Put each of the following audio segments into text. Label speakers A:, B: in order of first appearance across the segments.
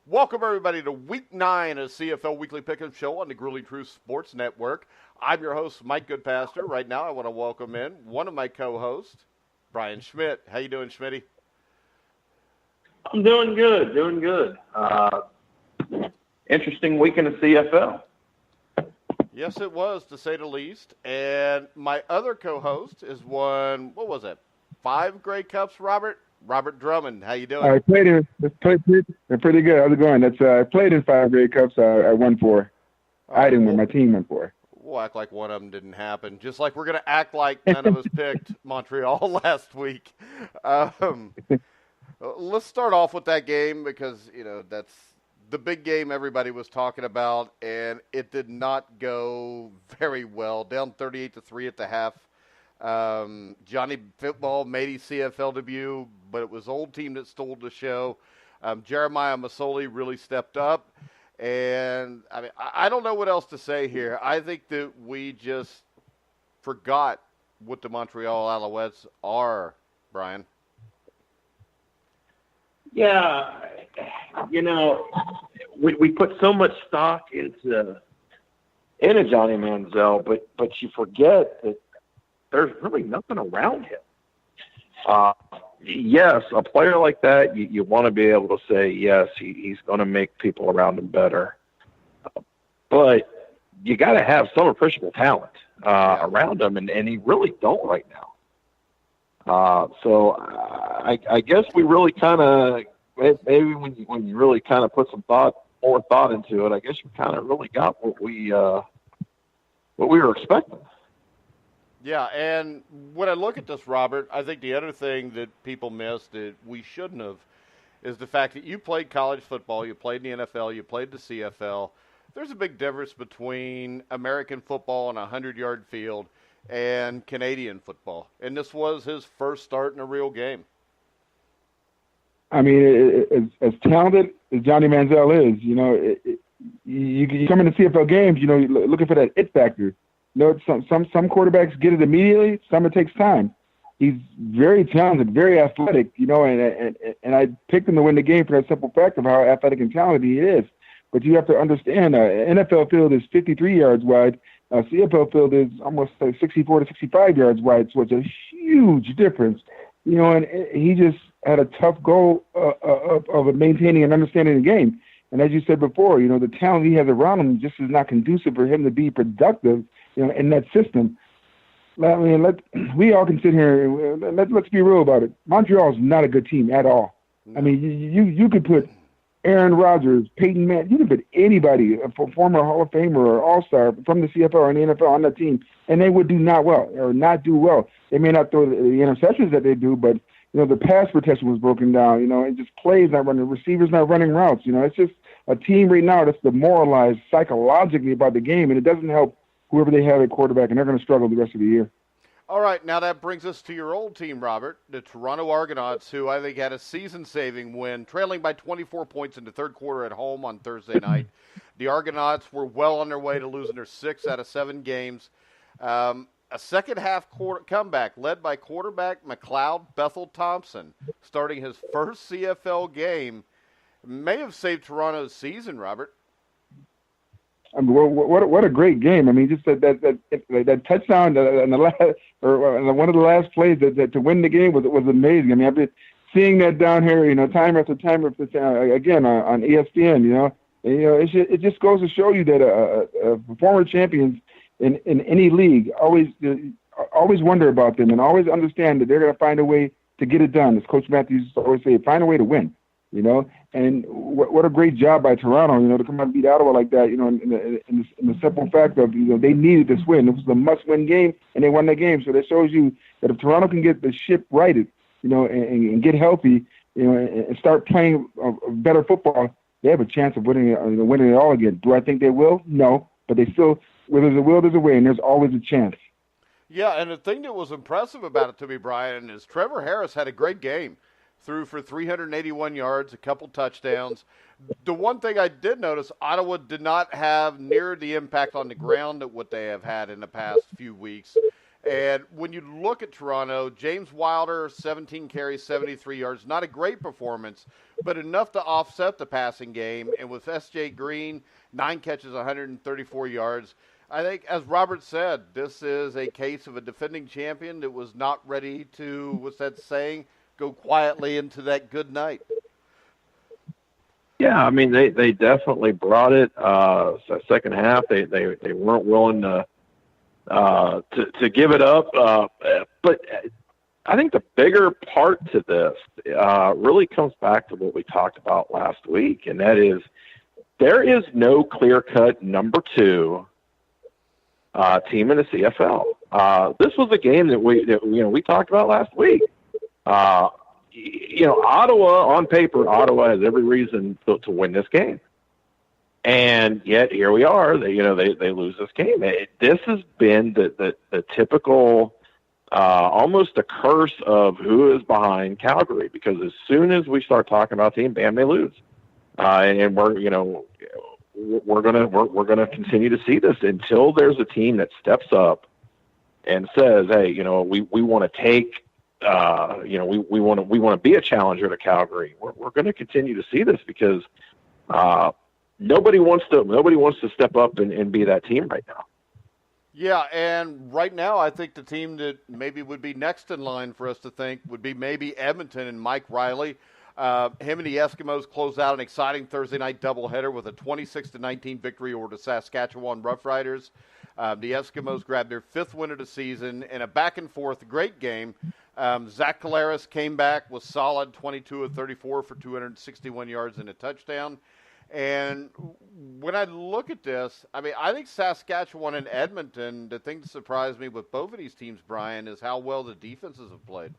A: Welcome, everybody, to Week 9 of CFL Weekly Pickup Show on the Grueling Truth Sports Network. I'm your host, Mike Goodpaster. Right now, I want to welcome in one of my co-hosts, Brian Schmidt. How you doing, Schmitty?
B: I'm doing good. Interesting week in the CFL.
A: Yes, it was, to say the least. And my other co-host is won, 5 Grey Cups, Robert Drummond. How you doing?
C: I played in. They're pretty good. How's it going? I played in 5 Grey Cups. I won 4. I didn't win. My team won 4.
A: We'll act like one of them didn't happen. Just like we're going to act like none of us picked Montreal last week. Let's start off with that game because, that's the big game everybody was talking about, and it did not go very well. Down 38-3 at the half. Johnny Football made his CFL debut, but it was old team that stole the show. Jeremiah Masoli really stepped up, and I don't know what else to say here. I think that we just forgot what the Montreal Alouettes are, Brian.
B: Yeah, we put so much stock into Johnny Manziel, but you forget that there's really nothing around him. Yes, a player like that, you want to be able to say, yes, he's going to make people around him better. But you got to have some appreciable talent around him, and he really don't right now. So I guess we really kind of, maybe when you really kind of put some more thought into it, I guess we kind of really got what we were expecting.
A: Yeah, and when I look at this, Robert, I think the other thing that people missed that we shouldn't have is the fact that you played college football, you played in the NFL, you played the CFL. There's a big difference between American football on a 100-yard field and Canadian football. And this was his first start in a real game.
C: I mean, as talented as Johnny Manziel is, you come into CFL games, looking for that it factor. Some quarterbacks get it immediately. Some it takes time. He's very talented, very athletic, and I picked him to win the game for that simple fact of how athletic and talented he is. But you have to understand, an NFL field is 53 yards wide. A CFL field is almost 64 to 65 yards wide, so it's a huge difference. And he just had a tough goal of maintaining and understanding the game. And as you said before, the talent he has around him just is not conducive for him to be productive, in that system. I mean, we all can sit here and let's be real about it. Montreal is not a good team at all. No. I mean, you could put Aaron Rodgers, Peyton Manning, you could put anybody, a former Hall of Famer or All-Star from the CFL or the NFL on that team, and they would do not do well. They may not throw the interceptions that they do, but the pass protection was broken down. And just plays not running, receivers not running routes. It's just a team right now that's demoralized psychologically about the game, and it doesn't help whoever they have at quarterback, and they're going to struggle the rest of the year.
A: All right, now that brings us to your old team, Robert, the Toronto Argonauts, who I think had a season-saving win, trailing by 24 points in the third quarter at home on Thursday night. The Argonauts were well on their way to losing their 6 out of 7 games. A second-half comeback led by quarterback McLeod Bethel Thompson, starting his first CFL game, may have saved Toronto's season, Robert.
C: I mean, what a great game! I mean, just that touchdown in the last or one of the last plays that to win the game was amazing. I mean, I've been seeing that down here, time after time again on ESPN. It just goes to show you that former champions in any league always wonder about them and always understand that they're going to find a way to get it done. As Coach Matthews used to always say, find a way to win. And what a great job by Toronto, to come out and beat Ottawa like that, in the simple fact of, they needed this win. It was a must-win game, and they won the game. So that shows you that if Toronto can get the ship righted, and get healthy, and start playing better football, they have a chance of winning it all again. Do I think they will? No. But they still, where there's a will, there's a way, and there's always a chance.
A: Yeah, and the thing that was impressive about it to me, Brian, is Trevor Harris had a great game. Threw for 381 yards, a couple touchdowns. The one thing I did notice, Ottawa did not have near the impact on the ground that what they have had in the past few weeks. And when you look at Toronto, James Wilder, 17 carries, 73 yards, not a great performance, but enough to offset the passing game. And with S.J. Green, 9 catches, 134 yards. I think, as Robert said, this is a case of a defending champion that was not ready to, what's that saying, go quietly into that good night.
B: Yeah, I mean, they definitely brought it. Second half, they weren't willing to give it up. But I think the bigger part to this really comes back to what we talked about last week, and that is there is no clear-cut number 2 team in the CFL. This was a game that we talked about last week. Ottawa, on paper, Ottawa has every reason to win this game. And yet here we are. They lose this game. This has been the typical, almost a curse of who is behind Calgary. Because as soon as we start talking about team, bam, they lose. And we're gonna continue to see this until there's a team that steps up and says, hey, we want to take. We want to be a challenger to Calgary. We're going to continue to see this because nobody wants to step up and be that team right now.
A: Yeah, and right now I think the team that maybe would be next in line for us to think would be maybe Edmonton and Mike Riley. Him and the Eskimos close out an exciting Thursday night doubleheader with a 26-19 victory over the Saskatchewan Roughriders. The Eskimos grabbed their 5th win of the season in a back-and-forth great game. Zach Collaros came back, was solid, 22 of 34 for 261 yards and a touchdown. And when I look at this, I mean, I think Saskatchewan and Edmonton, the thing that surprised me with both of these teams, Brian, is how well the defenses have played.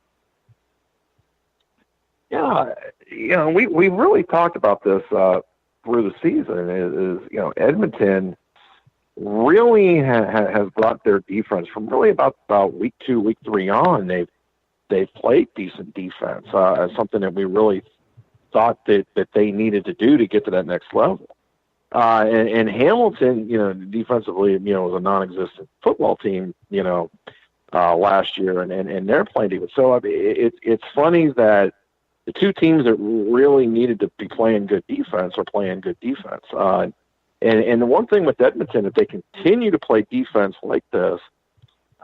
B: Yeah, we really talked about this through the season. Is Edmonton really has brought their defense from really about week 2, week 3 on. They've played decent defense, something that we really thought that they needed to do to get to that next level. And Hamilton, defensively, was a non-existent football team, last year, and they're playing defense. So I mean, it's funny that the two teams that really needed to be playing good defense are playing good defense. And the one thing with Edmonton, if they continue to play defense like this,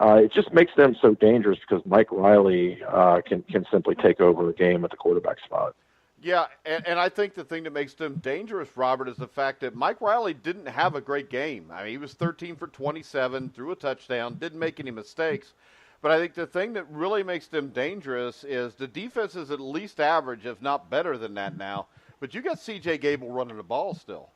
B: it just makes them so dangerous because Mike Riley can simply take over a game at the quarterback spot.
A: Yeah, and I think the thing that makes them dangerous, Robert, is the fact that Mike Riley didn't have a great game. I mean, he was 13 for 27, threw a touchdown, didn't make any mistakes. But I think the thing that really makes them dangerous is the defense is at least average, if not better than that now. But you got C.J. Gable running the ball still.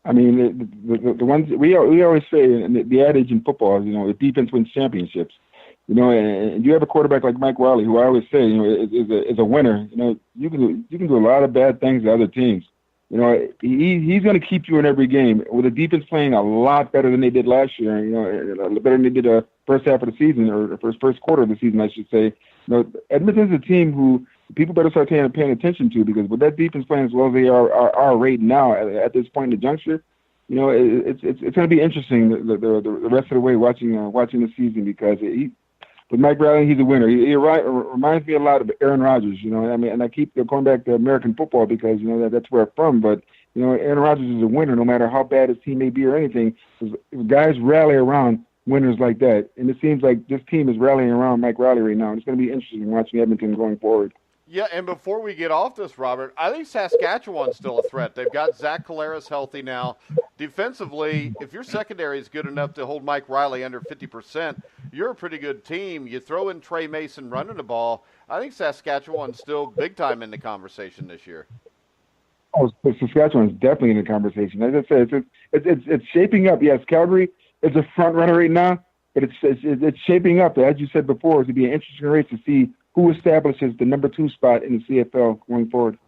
C: I mean, the ones we always say, and the adage in football is, the defense wins championships. And you have a quarterback like Mike Riley, who I always say, is a winner. You can do a lot of bad things to other teams. He's going to keep you in every game with the defense playing a lot better than they did last year. Better than they did the first half of the season, or the first quarter of the season, I should say. Edmonton's a team who people better start paying attention to, because with that defense playing as well as they are right now at this point in the juncture, it's going to be interesting the rest of the way watching the season, because with Mike Riley, he's a winner. He reminds me a lot of Aaron Rodgers, and I keep going back to American football because, that's where I'm from. But, Aaron Rodgers is a winner no matter how bad his team may be or anything. Guys rally around winners like that. And it seems like this team is rallying around Mike Riley right now. And it's going to be interesting watching Edmonton going forward.
A: Yeah, and before we get off this, Robert, I think Saskatchewan's still a threat. They've got Zach Collaros healthy now. Defensively, if your secondary is good enough to hold Mike Riley under 50%, you're a pretty good team. You throw in Trey Mason running the ball, I think Saskatchewan's still big time in the conversation this year.
C: Oh, Saskatchewan's definitely in the conversation. As I said, it's shaping up. Yes, Calgary is a front runner right now, but it's shaping up, as you said before, to be an interesting race to see who establishes the number 2 spot in the CFL going forward.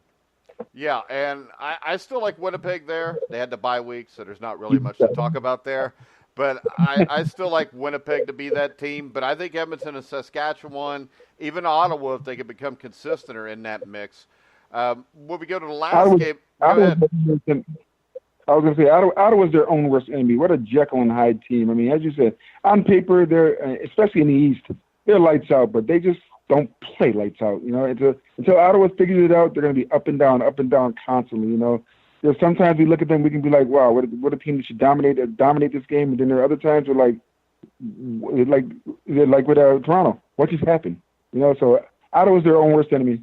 A: Yeah, and I still like Winnipeg there. They had the bye week, so there's not really much to talk about there. But I still like Winnipeg to be that team. But I think Edmonton and Saskatchewan, even Ottawa, if they can become consistent, are in that mix. When we go to the last game, go ahead.
C: I was going to say, Ottawa's their own worst enemy. What a Jekyll and Hyde team. I mean, as you said, on paper, they're, especially in the East, they're lights out, but they just don't play lights out. You know, until Ottawa figures it out, they're going to be up and down constantly. You know, there's sometimes we look at them, we can be like, wow, what a team that should dominate this game. And then there are other times we're like with Toronto. What just happened? You know, so Ottawa's their own worst enemy.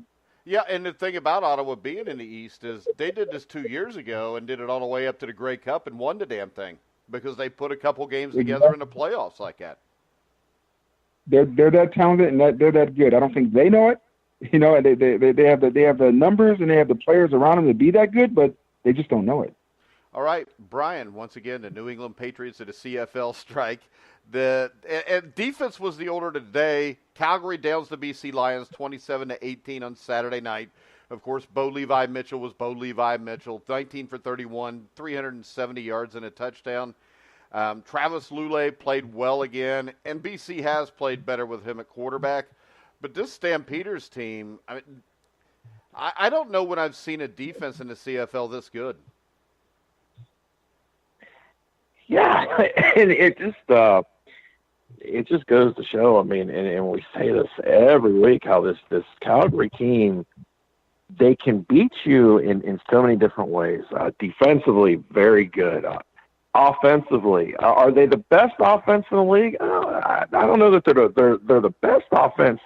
A: Yeah, and the thing about Ottawa being in the East is they did this 2 years ago and did it all the way up to the Grey Cup and won the damn thing because they put a couple games together in the playoffs like that.
C: They're that talented and they're that good. I don't think they know it. You know, they have the numbers and they have the players around them to be that good, but they just don't know it.
A: All right, Brian, once again, the New England Patriots at a CFL strike. And defense was the order today. Calgary downs the BC Lions 27-18 on Saturday night. Of course, Bo Levi Mitchell was Bo Levi Mitchell, 19 for 31, 370 yards and a touchdown. Travis Lulay played well again, and BC has played better with him at quarterback. But this Stampeders team, I don't know when I've seen a defense in the CFL this good.
B: Yeah, and it just goes to show. I mean, and we say this every week, how this Calgary team, they can beat you in so many different ways. Defensively, very good. Offensively, are they the best offense in the league? I don't know that they're the best offense,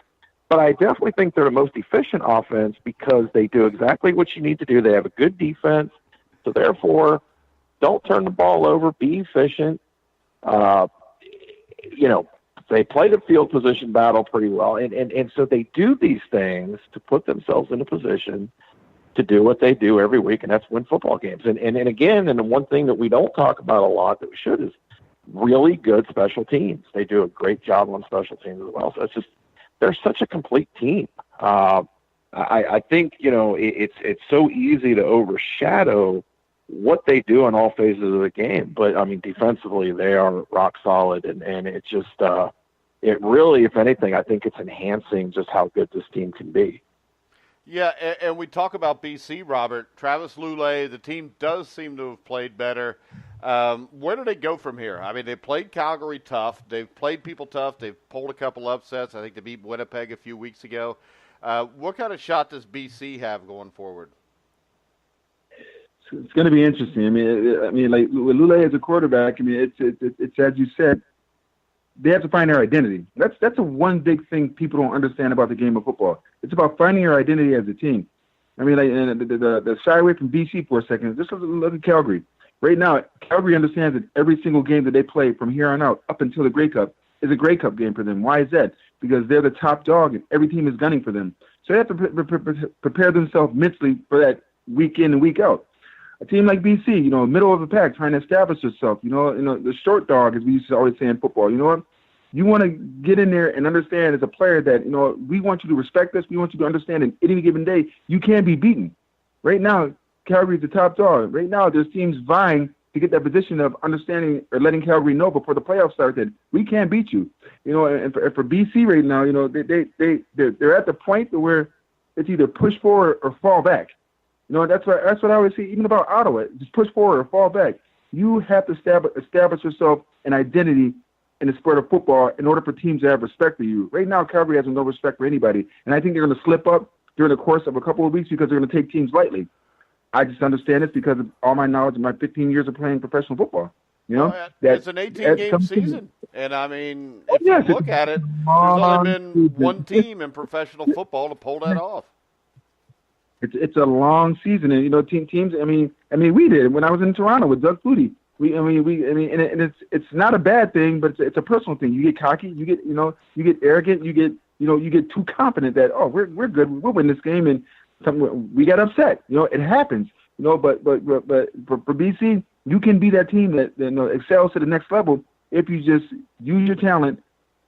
B: but I definitely think they're the most efficient offense because they do exactly what you need to do. They have a good defense, so therefore, don't turn the ball over. Be efficient. You know, they play the field position battle pretty well, and so they do these things to put themselves in a position to do what they do every week, and that's win football games. And again, and the one thing that we don't talk about a lot that we should is really good special teams. They do a great job on special teams as well. So it's just they're such a complete team. I think, you know, it's so easy to overshadow what they do in all phases of the game. But, I mean, defensively, they are rock solid, and it just it really, if anything, I think it's enhancing just how good this team can be.
A: Yeah, and we talk about BC, Robert. Travis Lulay, the team does seem to have played better. Where do they go from here? I mean, they played Calgary tough. They've played people tough. They've pulled a couple upsets. I think they beat Winnipeg a few weeks ago. What kind of shot does BC have going forward?
C: It's going to be interesting. I mean, like with Lulay as a quarterback, I mean, it's as you said, they have to find their identity. That's a one big thing people don't understand about the game of football. It's about finding your identity as a team. I mean, like the shy away from BC for a second. Just look at Calgary. Right now, Calgary understands that every single game that they play from here on out up until the Grey Cup is a Grey Cup game for them. Why is that? Because they're the top dog and every team is gunning for them. So they have to prepare themselves mentally for that week in and week out. A team like BC, you know, middle of the pack, trying to establish yourself, you know, the short dog, as we used to always say in football. You know what? You want to get in there and understand as a player that, you know, we want you to respect us. We want you to understand in any given day you can be beaten. Right now, Calgary's the top dog. Right now, there's teams vying to get that position of understanding or letting Calgary know before the playoffs start that we can't beat you. You know, and for BC right now, you know, they're at the point where it's either push forward or fall back. You know, that's what I always say, even about Ottawa. Just push forward or fall back. You have to establish yourself an identity in the sport of football in order for teams to have respect for you. Right now, Calgary has no respect for anybody, and I think they're going to slip up during the course of a couple of weeks because they're going to take teams lightly. I just understand this because of all my knowledge of my 15 years of playing professional football. You know,
A: it's an 18-game season, and I mean, if you look at it, there's only been one team in professional football to pull that off.
C: It's a long season, and you know, teams. I mean, we did when I was in Toronto with Doug Flutie. And it's not a bad thing, but it's a personal thing. You get cocky, you get arrogant, you get too confident that we're good, we'll win this game, and we got upset. You know, it happens. You know, but for BC, you can be that team that excels to the next level if you just use your talent,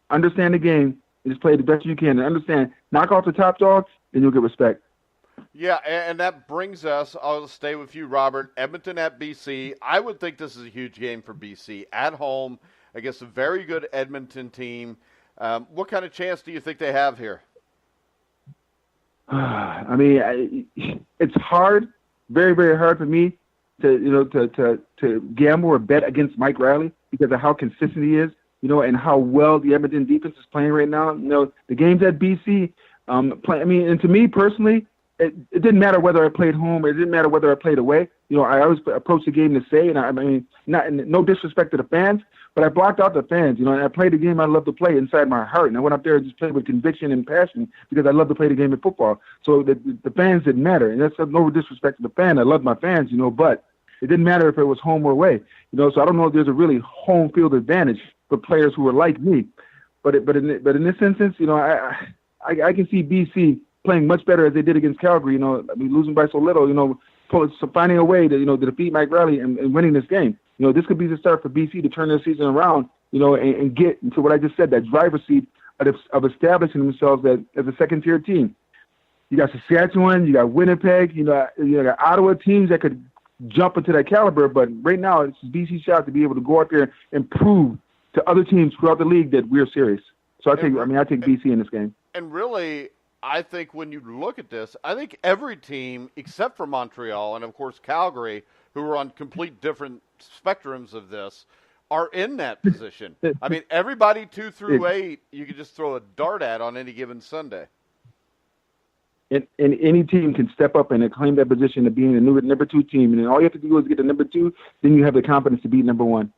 C: understand the game, and just play the best you can, and understand, knock off the top dogs, and you'll get respect.
A: Yeah, and that brings us, I'll stay with you, Robert, Edmonton at BC. I would think this is a huge game for BC at home against a very good Edmonton team. What kind of chance do you think they have here?
C: I mean, it's hard, very, very hard for me to gamble or bet against Mike Riley because of how consistent he is, and how well the Edmonton defense is playing right now. The games at BC, and to me personally, it didn't matter whether I played home or it didn't matter whether I played away. I always approached the game to say, and no disrespect to the fans, but I blocked out the fans, and I played the game I love to play inside my heart. And I went up there and just played with conviction and passion because I love to play the game of football. So the fans didn't matter. And that's no disrespect to the fan. I love my fans, but it didn't matter if it was home or away. So I don't know if there's a really home field advantage for players who are like me. But in this instance, I can see BC playing much better as they did against Calgary. Losing by so little, finding a way to defeat Mike Riley and winning this game. This could be the start for BC to turn their season around, and get into what I just said, that driver's seat of establishing themselves as a second-tier team. You got Saskatchewan, you got Winnipeg, you got Ottawa teams that could jump into that caliber, but right now it's BC's shot to be able to go out there and prove to other teams throughout the league that we're serious. So I take BC in this game.
A: And really, I think when you look at this, I think every team except for Montreal and, of course, Calgary, who are on complete different spectrums of this, are in that position. Everybody 2 through 8, you can just throw a dart at on any given Sunday.
C: And any team can step up and claim that position of being a number 2 team. And all you have to do is get the number 2, then you have the confidence to beat number 1.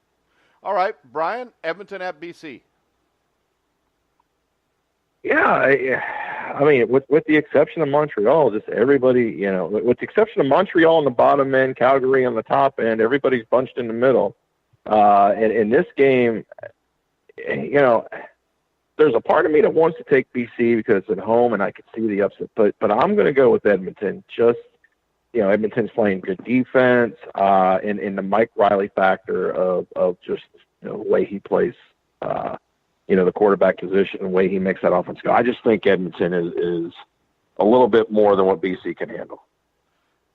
A: All right, Brian, Edmonton at BC.
B: Yeah, with the exception of Montreal, just everybody, with the exception of Montreal on the bottom end, Calgary on the top end, everybody's bunched in the middle. And in this game, there's a part of me that wants to take BC because it's at home and I can see the upset, but I'm going to go with Edmonton. Just, Edmonton's playing good defense, and the Mike Riley factor of just, the way he plays, the quarterback position and the way he makes that offense go. I just think Edmonton is a little bit more than what BC can handle.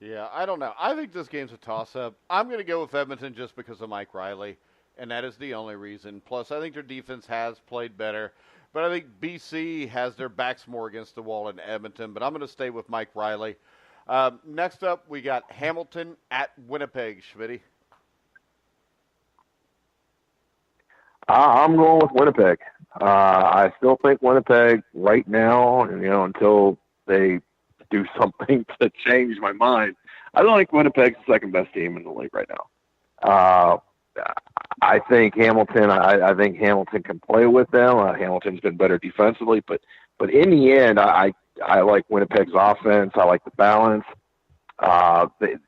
A: Yeah, I don't know. I think this game's a toss-up. I'm going to go with Edmonton just because of Mike Riley, and that is the only reason. Plus, I think their defense has played better, but I think BC has their backs more against the wall in Edmonton, but I'm going to stay with Mike Riley. Next up, we got Hamilton at Winnipeg, Schmidt.
B: I'm going with Winnipeg. I still think Winnipeg right now, until they do something to change my mind, I don't think Winnipeg's the second best team in the league right now. I think Hamilton. I think Hamilton can play with them. Hamilton's been better defensively, but in the end, I like Winnipeg's offense. I like the balance.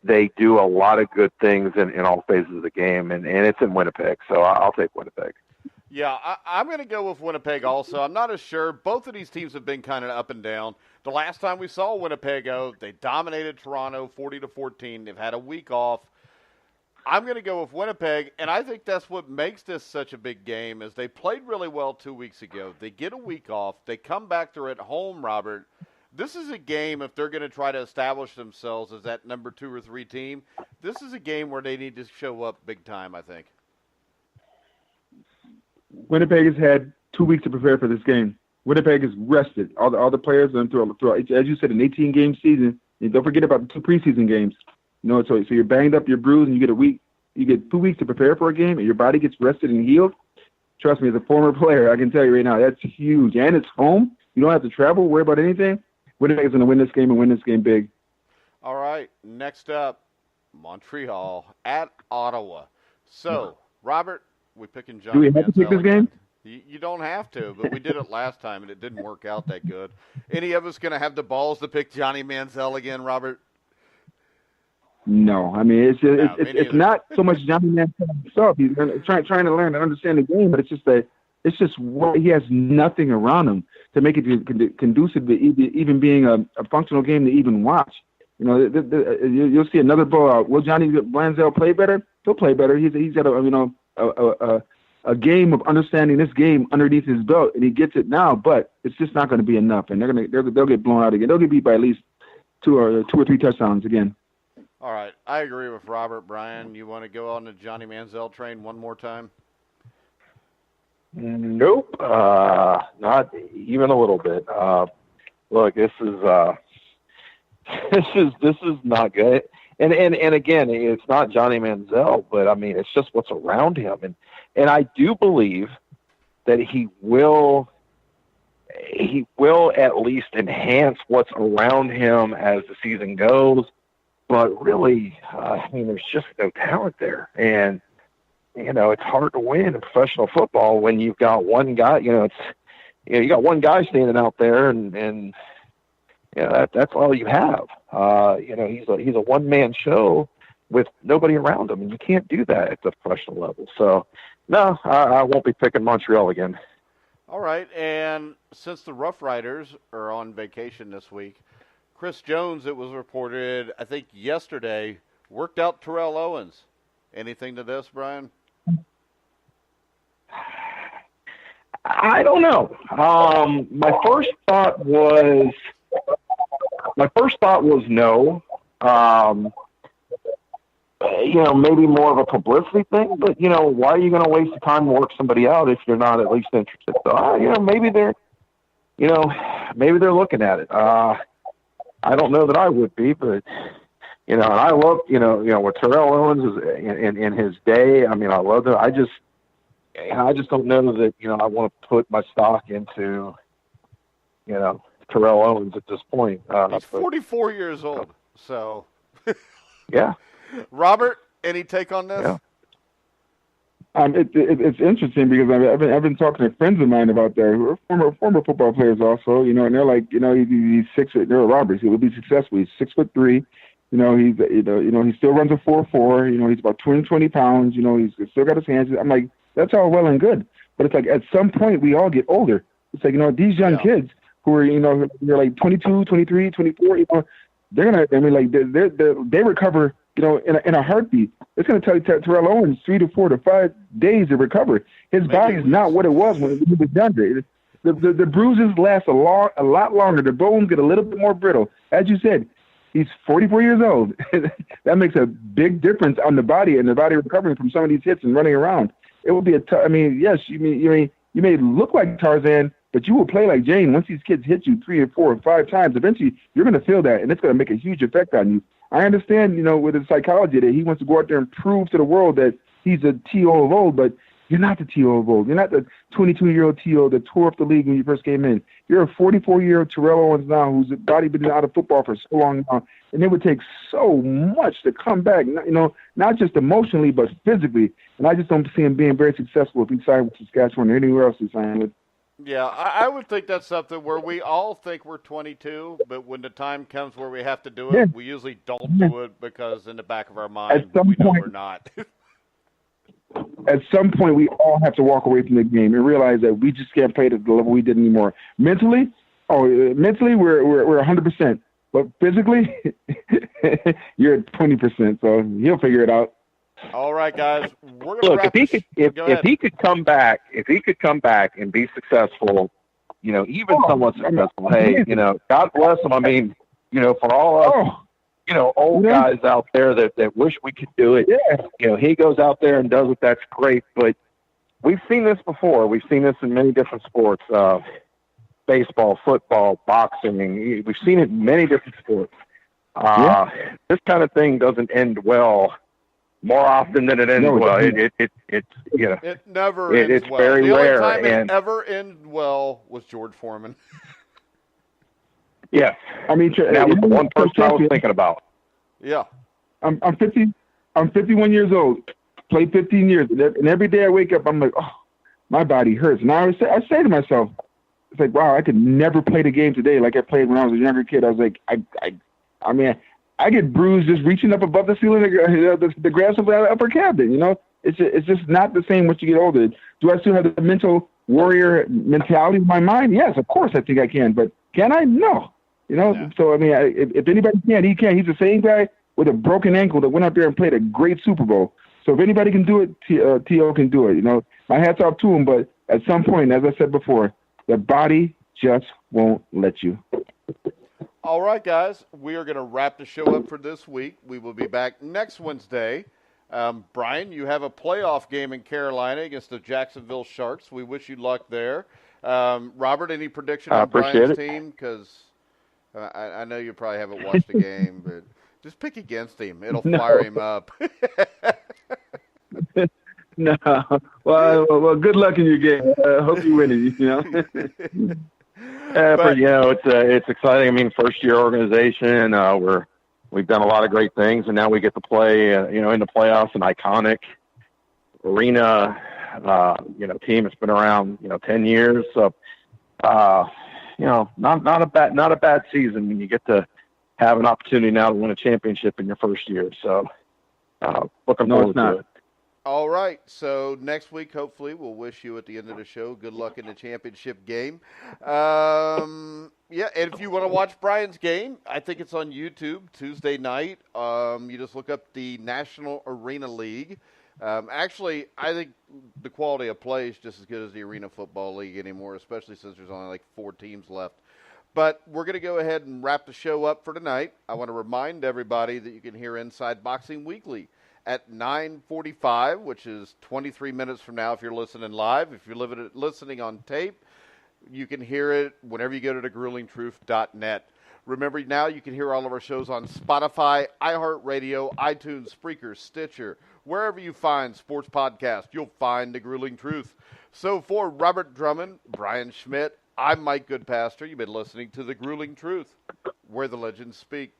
B: They do a lot of good things in all phases of the game, and it's in Winnipeg, so I'll take Winnipeg.
A: Yeah, I'm going to go with Winnipeg also. I'm not as sure. Both of these teams have been kind of up and down. The last time we saw Winnipeg, they dominated Toronto 40-14. They've had a week off. I'm going to go with Winnipeg, and I think that's what makes this such a big game is they played really well 2 weeks ago. They get a week off. They come back. They're at home, Robert. This is a game, if they're going to try to establish themselves as that number 2 or 3 team, this is a game where they need to show up big time, I think.
C: Winnipeg has had 2 weeks to prepare for this game. Winnipeg is rested. All the players throughout, as you said, an 18-game season. And don't forget about the 2 preseason games. So you're banged up, you're bruised, and you get a week. You get 2 weeks to prepare for a game, and your body gets rested and healed. Trust me, as a former player, I can tell you right now, that's huge. And it's home. You don't have to travel, worry about anything. Winnipeg's going to win this game and win this game big.
A: All right, next up, Montreal at Ottawa. So, Robert, we're picking Johnny
C: Do we have to pick this game?
A: You don't have to, but we did it last time, and it didn't work out that good. Any of us going to have the balls to pick Johnny Manziel again, Robert?
C: No. It's not so much Johnny Manziel himself. He's trying to learn and understand the game, but it's just what he has nothing around him to make it conducive to even being a functional game to even watch. You'll see another blowout. Will Johnny Manziel play better? He'll play better. He's got a game of understanding this game underneath his belt, and he gets it now. But it's just not going to be enough, and they'll get blown out again. They'll get beat by at least two or three touchdowns again.
A: All right, I agree with Robert. Brian, you want to go on the Johnny Manziel train one more time?
B: Nope, not even a little bit. Look, this is not good. And again, it's not Johnny Manziel, but I mean, it's just what's around him. And I do believe that he will at least enhance what's around him as the season goes. But really, I mean, there's just no talent there. And, it's hard to win in professional football when you've got one guy, you got one guy standing out there and that's all you have. He's a one-man show with nobody around him, and you can't do that at the professional level. So, no, I won't be picking Montreal again.
A: All right, and since the Rough Riders are on vacation this week, Chris Jones, it was reported, I think yesterday, worked out Terrell Owens. Anything to this, Brian?
B: I don't know. My first thought was no. Maybe more of a publicity thing, but why are you going to waste the time to work somebody out if you're not at least interested? So, maybe they're looking at it. I don't know that I would be, but and I love what Terrell Owens is in his day. I mean, I love it. I just don't know that I want to put my stock into Terrell Owens at this point.
A: He's 44 years old, so
B: yeah.
A: Robert, any take on this?
B: Yeah.
C: It's interesting because I've been talking to friends of mine about that who are former football players also, and they're like, he's they're Roberts. He will be successful. He's 6'3". He still runs a 4.4. He's about 220 pounds. He's still got his hands. I'm like, that's all well and good, but it's like at some point we all get older. It's like these young kids who are they're like 22, 23, 24. They're gonna. I mean, like they recover. In a heartbeat. It's going to tell you Terrell Owens 3 to 4 to 5 days to recover. His body is not what it was when he was younger. The bruises last a lot longer. The bones get a little bit more brittle. As you said, he's 44 years old. That makes a big difference on the body and the body recovering from some of these hits and running around. It will be yes, you may look like Tarzan, but you will play like Jane. Once these kids hit you 3 or 4 or 5 times, eventually you're going to feel that, and it's going to make a huge effect on you. I understand, with his psychology that he wants to go out there and prove to the world that he's a T.O. of old, but you're not the T.O. of old. You're not the 22-year-old T.O. that tore up the league when you first came in. You're a 44-year-old Terrell Owens now whose body been out of football for so long now, and it would take so much to come back, not just emotionally but physically. And I just don't see him being very successful if he signed with Saskatchewan or anywhere else he signed with.
A: Yeah, I would think that's something where we all think we're 22, but when the time comes where we have to do it, we usually don't do it because in the back of our mind we know we're not.
C: At some point, we all have to walk away from the game and realize that we just can't play at the level we did anymore. Mentally, we're 100%, but physically, you're at 20%. So he'll figure it out.
A: All right, guys. We're gonna
B: Look,
A: wrap
B: if he could come back and be successful, even somewhat successful. Hey, God bless him. I mean, for all us, old guys out there that wish we could do it.
C: Yeah.
B: He goes out there and does it. That's great. But we've seen this before. We've seen this in many different sports: baseball, football, boxing. We've seen it in many different sports. This kind of thing doesn't end well. More often than it ends well.
A: It never ends
B: it's
A: well.
B: very
A: the
B: rare.
A: only time
B: and
A: it ever ended well was George Foreman.
B: Yeah.
C: I mean,
B: that was the one person I was thinking about.
A: Yeah.
C: I'm 50. I'm 51 years old. Played 15 years, and every day I wake up, I'm like, oh, my body hurts. And I say to myself, it's like, wow, I could never play the game today like I played when I was a younger kid. I was like, I mean, I get bruised just reaching up above the ceiling of the grass of the upper cabin. It's just not the same once you get older. Do I still have the mental warrior mentality in my mind? Yes, of course I think I can. But can I? No. So, I mean, if anybody can, he can. He's the same guy with a broken ankle that went out there and played a great Super Bowl. So if anybody can do it, T.O. can do it. My hat's off to him. But at some point, as I said before, the body just won't let you.
A: All right, guys, we are going to wrap the show up for this week. We will be back next Wednesday. Brian, you have a playoff game in Carolina against the Jacksonville Sharks. We wish you luck there. Robert, any prediction on Brian's team? Because I know you probably haven't watched the game, but Just pick against him. It'll
C: No.
A: fire him up.
C: No. Well, good luck in your game. Hope you win it, you know.
B: But it's exciting. I mean, first year organization. We've done a lot of great things, and now we get to play, in the playoffs, an iconic arena, team that's been around, 10 years. So, not a bad season when you get to have an opportunity now to win a championship in your first year. So, looking forward to it.
A: All right. So next week, hopefully, we'll wish you at the end of the show good luck in the championship game. And if you want to watch Brian's game, I think it's on YouTube Tuesday night. You just look up the National Arena League. Actually, I think the quality of play is just as good as the Arena Football League anymore, especially since there's only like 4 teams left. But we're going to go ahead and wrap the show up for tonight. I want to remind everybody that you can hear Inside Boxing Weekly at 9:45, which is 23 minutes from now if you're listening live. If you're listening on tape, you can hear it whenever you go to thegruelingtruth.net. Remember, now you can hear all of our shows on Spotify, iHeartRadio, iTunes, Spreaker, Stitcher. Wherever you find sports podcasts, you'll find The Grueling Truth. So for Robert Drummond, Brian Schmidt, I'm Mike Goodpaster. You've been listening to The Grueling Truth, where the legends speak.